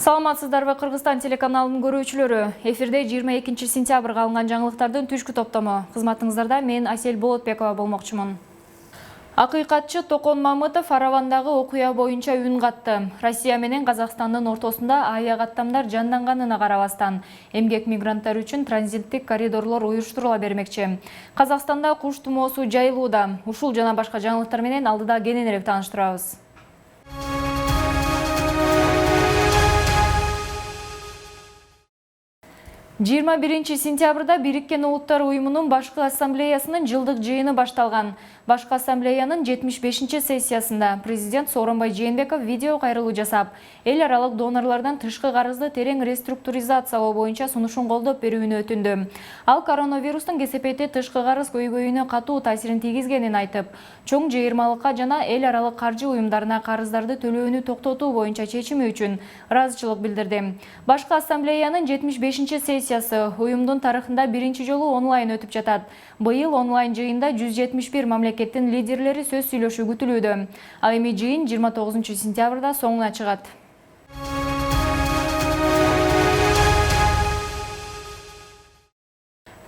Саламатсыздарбы, Кыргызстан телеканалынын көрүүчүлөрү. Эфирде 22 сентябрга алынган жаңылыктардын түшкү топтому. Кызматыңыздарда мен Асель Болотбекова болмокчумун. Акыйкатчы Токон Мамытов Аравандагы окуя боюнча үн катты. Россия менен Казакстандын ортосунда аяк аттамдар жанданганына карабастан, эмгек мигранттар үчүн транзиттик коридорлор уюштурула бермекчи. Казакстанда куш тумоосу жайылууда. Ушул жана башка жаңылыктар менен алдыда кененирээк тааныштырабыз. 21 сентябрда Бириккен Улуттар уюмунун башкы ассамблеясынын жылдык жыйыны башталган. Башкы ассамблеянын 75 сессиясында президент Сооронбай Жээнбеков видео кайрылуу жасап, эл аралык донорлордон тышкы карызды терең реструктуризациялоо боюнча сунушун колдоп берүүнү өтүндү. Ал коронавирустун кесепети тышкы карыз көйгөйүнө катуу таасирин тийгизгенин айтып, чоң жыйырмалыкка жана эл аралык каржы уюмдарына карыздарды төлөөнү токтотуу боюнча чечими үчүн ыраазычылык билдирди. Башкы ассамблеянын 75 сессиясы уюмдун тарыхында биринчи жолу онлайн өтүп жатат. Быйыл онлайн жыйында 171 мамлекеттин лидерлери сөз сүйлөшүү күтүлүүдө. Ал эми жыйын 29 сентябрда соңуна чыгат.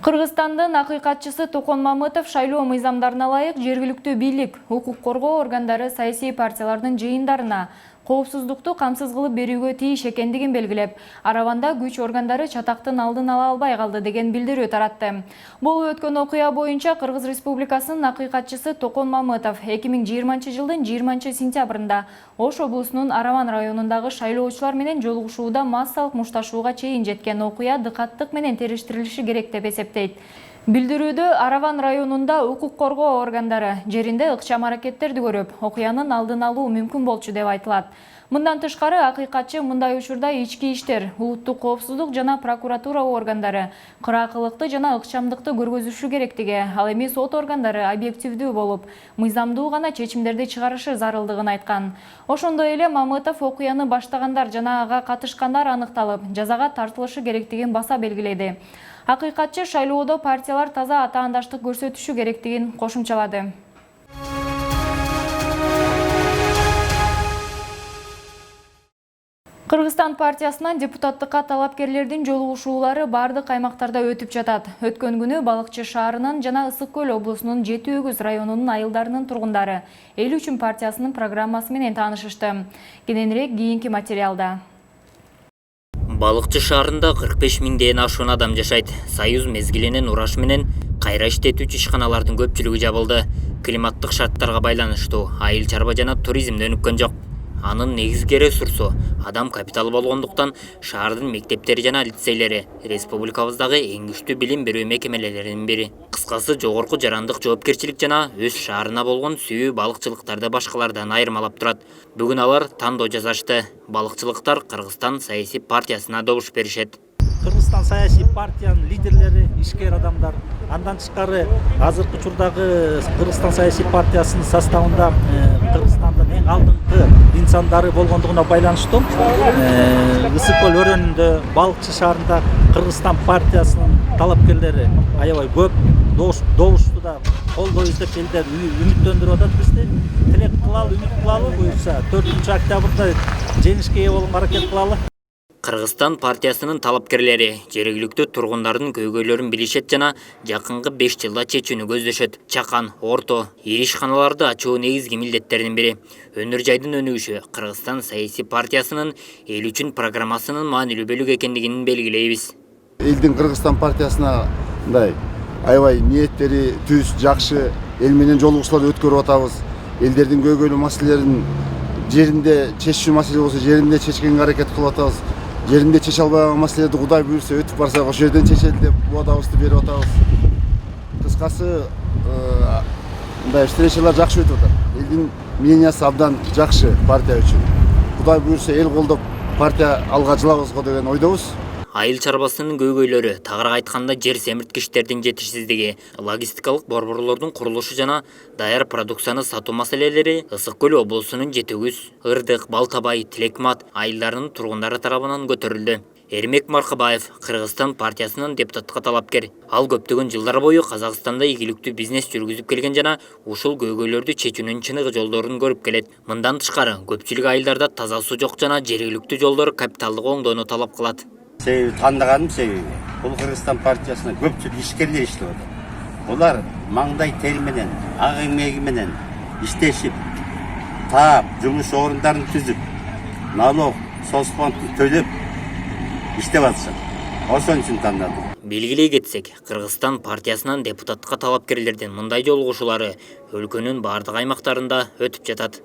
Кыргызстандын акыйкатчысы Токон Мамытов шайлоо мыйзамдарына ылайык жергиликтүү бийлик, укук коргоо органдары саясий партиялардын жыйындарына коопсуздукту камсыз кылып берүүгө тийиш экендигин белгилеп, Араванда күч органдары чатактын алдын ала албай калды деген билдирүү таратты. Болуп өткөн окуя боюнча Кыргыз Республикасынын акыйкатчысы Токон Мамытов 2020 жылдын 20 сентябрында Ош облусунун Араван районундагы шайлоочулар менен жолугушууда массалык мушташууга чейин жеткен окуя дыкаттык менен териштирилиши керек деп эсептейт. Билдирүүдө Араван районунда укук коргоо органдары жеринде ыкчам аракеттерди көрүп, окуянын алдын алуу мүмкүн болчу деп айтылат. Мындан тышкары акыйкатчы мындай учурда ички иштер, улуттук коопсуздук жана прокуратура органдары кыраакылыкты жана ыкчамдыкты көргөзүшү керектиги, ал эми сот органдары объективдүү болуп, мыйзамдуу гана чечимдерди чыгарышы зарылдыгын айткан. Ошондой эле Мамытов окуяны баштагандар жана ага катышкандар аныкталып, жазага тартылышы керектигин баса белгиледи. Акыйкатчы шайлоодо партиялар таза атаандаштык көрсөтүшү керектигин кошумчалады. Кыргызстан партиясынан депутаттыкка талапкерлердин жолугушуулары бардык аймактарда өтүп жатат. Өткөн күнү Балыкчы шаарынын жана Ысык Көл облусунун Жети Өгүз районунун айылдарынын тургундары Эл үчүн партиясынын программасы менен таанышышты. Кененирээк кийинки материалда. Балыкчы шаарында 45 миңден ашуун адам жашайт. Союз мезгилинин урашы менен кайра иштетүүчү ишканалардын көпчүлүгү жабылды. Климаттык шарттарга байланыштуу айыл чарба жана туризмди өнүккөн жок. Анын негизги ресурсу адам капиталы болгондуктан шаардын мектептери жана лицейлери республикабыздагы эң күчтүү билим берүү мекемелеринин бири. Кыскасы, жогорку жарандык жоопкерчилик жана өз шаарына болгон сүйүү балыкчылыктарды башкалардан айырмалап турат. Бүгүн алар тандоо жасашты. Балыкчылыктар Кыргызстан саясий партиясына добуш беришет. Кыргызстан саясий партиянын лидерлери, ишкер адамдар, андан тышкары азыркы учурдагы Кыргызстан саясий партиясынын составында Кыргызстандын эң алдыңкы инсандары болгондугуна байланыштуу Ысык Көл өрөөнүндө, Балыкчы шаарында Кыргызстан партиясынын талапкерлери аябай көп, добушту да колдоо издеп элдер үмүттөндүрүп атат бизди. Тилек кылалы, үмүт кылалы, буюрса 4 октябрда жеңишке ээ болууга аракет кылалы. Кыргызстан партиясынын талапкерлери жергиликтүү тургундардын көйгөйлөрүн билишет жана жакынкы 5 жылда чечүүнү көздөшөт. Чакан, орто, ири ишканаларды ачуу негизги милдеттердин бири. Өнөр жайдын өнүгүшү Кыргызстан саясий партиясынын эл үчүн программасынын маанилүү бөлүгү экендигин белгилейбиз. Элдин Кыргызстан партиясына мындай аябай ниеттери түз, жакшы, эл менен жолугушууларды өткөрүп атабыз. Элдердин көйгөйлүү маселелерин жеринде чечүү маселе болсо жеринде чечкенге аракет кылып атабыз. Жеринде чече албаган маселелерди Кудай буйрса өтүп барсак ошол жерден чечели деп убадабызды берип атабыз. Кыскасы, мындай встречалар жакшы өтүп атат. Элдин мнениясы абдан жакшы партия үчүн. Кудай буйрса эл колдоп партия алга жылабыз го деген ойдобуз. Айыл чарбасынын көйгөйлөрү, тагыраак айтканда жер семирткичтердин жетишсиздиги, логистикалык борборлордун курулушу жана даяр продукцияны сатуу маселелери Ысык Көл облусунун Жети Өгүз, Ырдык, Балтабай, Тилекмат айылдарынын тургундары тарабынан көтөрүлдү. Эрмек Маркыбаев Кыргызстан партиясынын депутаттыкка талапкер. Ал көптөгөн жылдар бою Казакстанда ийгиликтүү бизнес жүргүзүп келген жана ушул көйгөйлөрдү чечүүнүн чыныгы жолдорун көрүп келет. Мындан тышкары көпчүлүк айылдарда таза суу жок жана жергиликтүү жолдор капиталдык оңдоону талап кылат. Себеби тандаганым себеби бул Кыргызстан партиясына көпчүлүк ишкерлер иштеп атат. Булар маңдай тери менен, ак эмеги менен иштешип, таап, жумуш орундарын түзүп, налог, соцфондду төлөп иштеп атышат. Ошон үчүн тандадым. Белгилей кетсек, Кыргызстан партиясынан депутаттыкка талапкерлердин мындай жолугушуулары өлкөнүн бардык аймактарында өтүп жатат.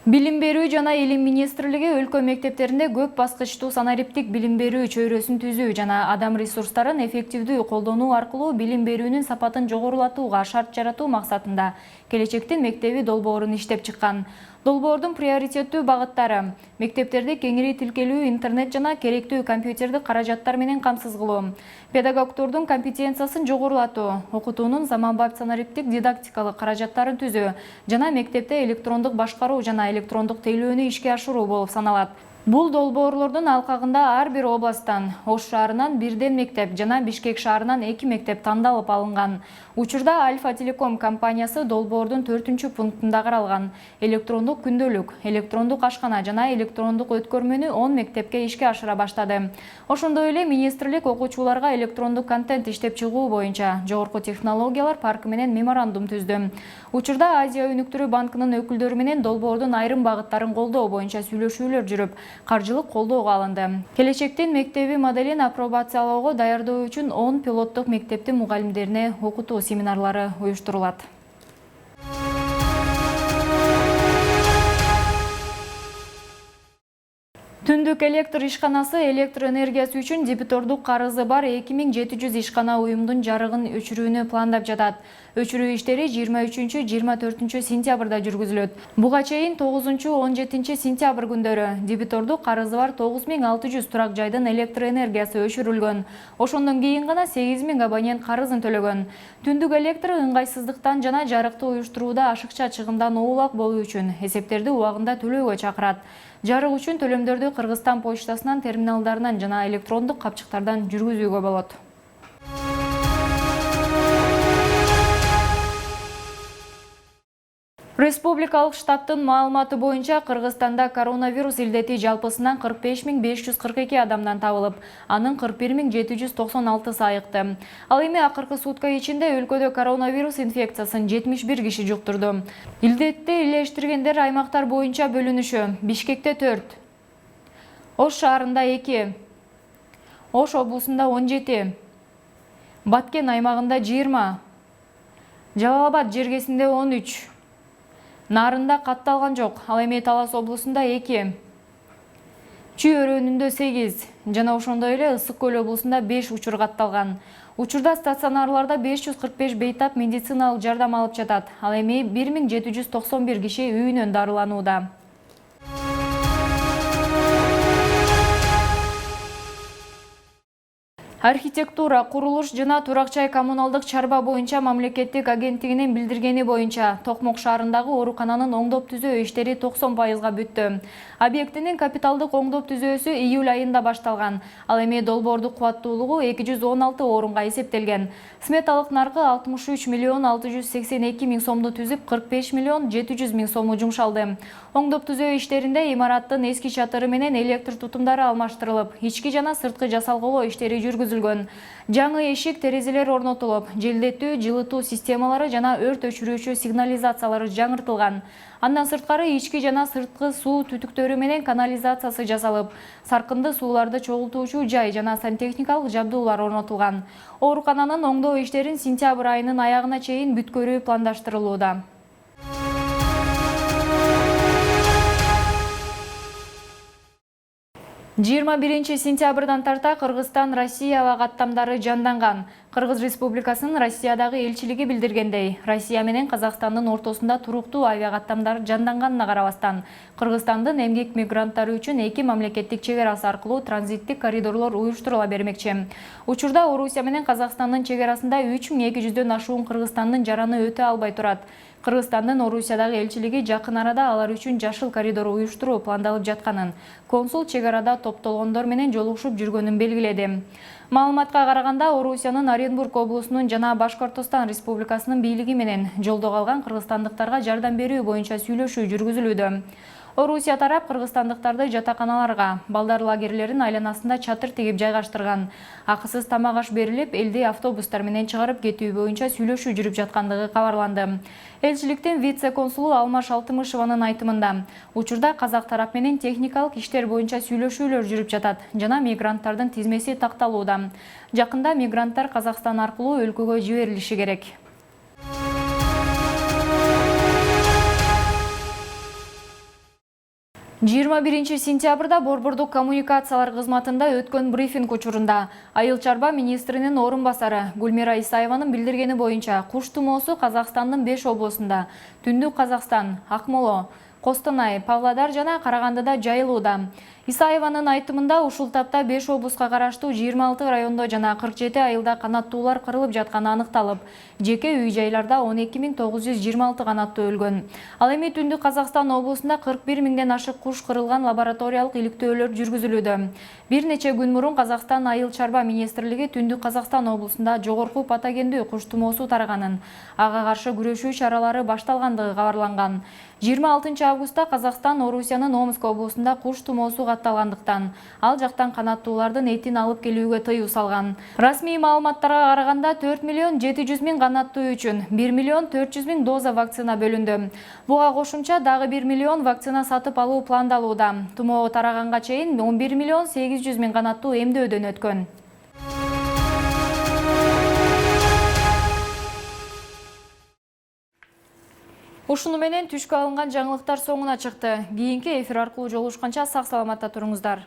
Билим берүү жана Илим министрлиги өлкө мектептеринде көп баскычтуу санариптик билим берүү чөйрөсүн түзүү жана адам ресурстарын эффективдүү колдонуу аркылуу билим берүүнүн сапатын жогорулатууга шарт жаратуу максатында келечектин мектеби долбоорун иштеп чыккан. Долбоордун приоритеттүү багыттары: мектептерде кеңири тилкелүү, интернет жана керектүү компьютердик каражаттар менен камсыз кылуу, педагогдордун компетенциясын жогорулатуу, окутуунун заманбап санариптик дидактикалык каражаттарын түзүү жана мектепте электрондук башкаруу жана электрондук тейлөөнү ишке ашыруу болуп саналат. Бул долбоорлордун алкагында ар бир областтан, Ош шаарынан бирден мектеп жана Бишкек шаарынан 2 мектеп тандалып алынган. Учурда Альфа Телеком компаниясы долбоордун 4-пунктунда каралган. Электрондук күндөлүк, электрондук ашкана жана электрондук өткөрмөнү 10 мектепке ишке ашыра баштады. Ошондой эле министрлик окуучуларга электрондук контент иштеп чыгуу боюнча жогорку технологиялар паркы менен меморандум түздү. Учурда Азия өнүктүрүү банкынын өкүлдөрү менен долбоордун айрым багыттарын колдоо боюнча сүйлөшүүлөр жүрүп, каржылык колдоого алынды. Келечектин мектеби моделин апробациялоого даярдоо үчүн 10 пилоттук мектептин мугалимдерине окутуу семинарлары уюштурулат. Түндүк электр ишканасы электр энергиясы үчүн дебитордук карызы бар 2700 ишкана уюмдун жарыгын өчүрүүнү пландап жатат. Өчүрүү иштери 23-24 сентябрда жүргүзүлөт. Буга чейин 9-17 сентябрь күндөрү дебитордук карызы бар 9600 турак жайдын электр энергиясы өчүрүлгөн. Ошондон кийин гана 8000 абонент карызын төлөгөн. Түндүк электр ыңгайсыздыктан жана жарыкты уюштурууда ашыкча чыгымдан оолак болуу үчүн эсептерди убагында төлөөгө чакырат. Жарык үчүн төлөмдөрдү Кыргызстан почтасынан, терминалдарынан жана электрондук капчыктардан жүргүзүүгө болот. Республикалык штабтын маалыматы боюнча Кыргызстанда коронавирус илдети жалпысынан 45542 адамдан табылып, анын 41796 айыкты. Ал эми акыркы сутка ичинде өлкөдө коронавирус инфекциясын 71 киши жуктурду. Илдетти илештиргендер аймактар боюнча бөлүнүшү: Бишкекте 4, Ош шаарында 2, Ош облусунда 17, Баткен аймагында 20, Жалал-Абад жергесинде 13, Нарында катталган жок, ал эми Талас облусунда 2, Чүй өрөөнүндө 8 жана ошондой эле Ысык көл облусунда 5 учур катталган. Учурда стационарларда 545 бейтап медициналык жардам алып жатат. Ал эми 1791 киши үйүнөн дарыланууда. Архитектура, курулуш жана турак-жай коммуналдык чарба боюнча мамлекеттик агенттигинин билдиргени боюнча Токмок шаарындагы оорукананын оңдоп түзөө иштери 90%га бүттү. Объектинин капиталдык оңдоп түзөөсү июль айында башталган. Ал эми долбоордук кубаттуулугу 216 орунга эсептелген. Сметалык наркы 63 миллион 682 миң сомду түзүп, 45 миллион 700 миң сому жумшалды. Оңдоп түзөө иштеринде имараттын эски чатыры менен электр тутумдары алмаштырылып, ички жана сырткы жасалгылоо иштери жүргүзүлгөн. Жаңы эшик, терезелер орнотулуп, желдетүү, жылытуу системалары жана өрт өчүрүүчү сигнализациялары жаңыртылган. Андан сырткары ички жана сырткы суу түтүктөрү менен канализациясы жасалып, саркынды сууларды чогултуучу жай жана сантехникалык жабдуулар орнотулган. Оорукананын оңдоо иштерин сентябрь айынын аягына чейин бүткөрүү пландаштырылууда. 21 сентябрдан тарта Кыргызстан Россияга каттамдары жанданган. Кыргыз Республикасынын Россиядагы элчилиги билдиргендей, Россия менен Казакстандын ортосунда туруктуу авиакаттамдар жанданганына карабастан, Кыргызстандын эмгек мигранттары үчүн эки мамлекеттик чек арасы аркылуу транзиттик коридорлор уюштурула бермекчи. Учурда Орусия менен Казакстандын чек арасында 3200дөн ашуун кыргызстандын жараны өтө албай турат. Кыргызстандын Орусиядагы элчилиги жакын арада алар үчүн жашыл коридор уюштуруу пландалып жатканын, консул чек арада топтолгондор менен жолугушуп жүргөнүн белгиледи. Маалыматка караганда, Орусиянын Оренбург облусунун жана Башкортостан Республикасынын бийлиги менен жолдо калган кыргызстандыктарга жардам берүү боюнча сүйлөшүү жүргүзүлүүдө. Орусия тарап кыргызстандыктарды жатаканаларга, балдар лагерлерин айланасында чатыр тигип жайгаштырган. Акысыз тамак аш берилип, элди автобустар менен чыгарып кетүү боюнча сүйлөшүү жүрүп жаткандыгы кабарланды. Элчиликтин вице-консулу Алмаш Алтымышеванын айтымында, учурда казак тарап менен техникалык иштер боюнча сүйлөшүүлөр жүрүп жатат жана мигранттардын тизмеси такталууда. Жакында мигранттар Казакстан аркылуу өлкөгө жиберилиши керек. 21 сентябрда Борбордук коммуникациялар кызматында өткөн брифинг учурунда Айыл чарба министринин орун басары Гүлмира Исаеванын билдиргени боюнча куш тумоосу Казакстандын 5 облусунда, Түндүк Казакстан, Акмола, Костонай, Павлодар жана Карагандыда жайылууда. Исаеванын айтымында ушул тапта 5 облуска караштуу 26 райондо жана 47 айылда канаттуулар кырылып жатканы аныкталып, жеке үй-жайларда 12926 канаттуу өлгөн. Ал эми Түндүк Казакстан облусунда 41 миңден ашык куш кырылган лабораториялык иликтөөлөр жүргүзүлүүдө. Бир нече күн мурун Казакстан Айыл чарба министрлиги Түндүк Казакстан облусунда жогорку патогендүү куш тумоосу тараганын, ага каршы күрөшүү чаралары башталгандыгы кабарланган. 26 августта Казакстан Орусиянын Омск облусунда куш тумоосу катталгандыктан, ал жактан канаттуулардын этин алып келүүгө тыюу салган. Расмий маалыматтарга караганда 4.700.000 канаттуу үчүн 1.400.000 доза вакцина бөлүндү. Буга кошумча дагы 1 миллион вакцина сатып алуу пландалууда. Тумоо тараганга чейин 11.800.000 канаттуу эмдөөдөн өткөн. Ушуну менен түшкө алынган жаңылыктар соңуна чыкты. Кийинки эфир аркылуу жолугушканча сак саламатта туруңуздар.